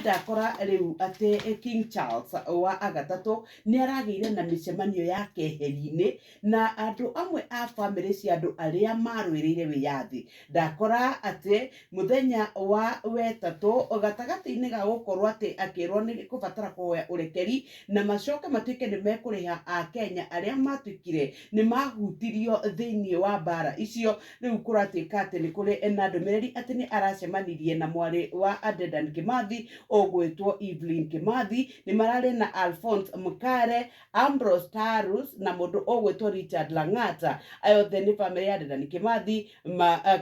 ndakora riu ate King Charles wa agatatu ni aragire na micemanio ya keheri-ini na andu amwe a family cia andu aria marwirire wiyathi. Ndakora ate muthenya wa wetatu gatagati-ini ga gukorwo ate akirwo ni kubatara kuhoya urekeri na macoke matuike ni mekuriha a Kenya aria matuikire ni mahutirio thiini wa bara icio. Riu kuratuika ate ni kuri na ndumiriri ate ni aracemanirie na mwari wa Dedan Kimathi ogwetwo Evelyn Kimathi. Ni marari na Alphonse Mukare, Ambrose Tarus na mundu ogwetwo Richard Lang'ata. Ayothe ni family ya Dedan Kimathi,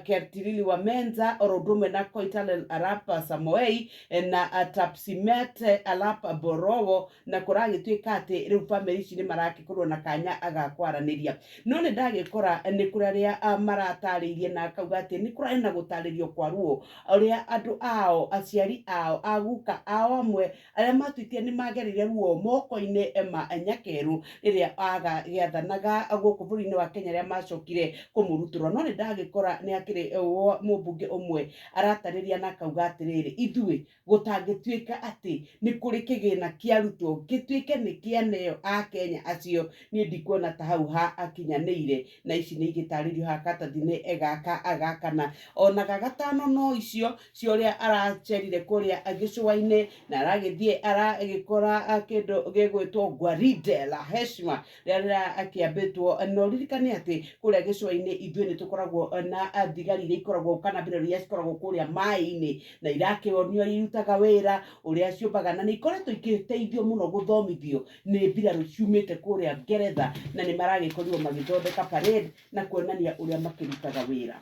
Kertilili wa Menza, Orodumwe na Koitalel Arap Samoei na Tapsimet Alap Borowo, na kuragituika ati riu family ici ni marakikorwo na kanya agakwaraniria. No ni ndagikora ni kuraria marataririe na akauga ati ni kurari na gutaririo kwa ruo uria andu ao aciari ao aguka ao amwe aria matuikie ni magerire ruo moko-ini ma Nyakeru riria agagiathanaga guku bũrũri-inĩ wa Kenya aria macokire kumurutura. No ni ndagikora ni akiri mubunge umwe aratariria na akauga atiriri ithui gutangituika ati ni kuri kigina kia arutwo gituike ni kianeo a Kenya acio ni ndikuona ta hau ha akinyanĩire na ici ni igitaririo ha katathi-ini egaka agakana. Ona gagatano no icio cioria aracerire kuria gicua-ini na aragithie aragikora kindu gigwitwo Gwaride la Heshima riria akiambitwo. No ririkane ati kuria gicua-ini ithui ni tukoragwo na thigari iria ikoragwo kana mbirarũ iria cikoragwo kuria mai-ini na irakionio irutaga wira uria ciumbaga na ni ikoretwo igiteithio muno guthomithio ni mbirarũ ciumite kuria Ngeretha na ni maragikorirwo magithondeka parade na kuonania uria makirutaga wira.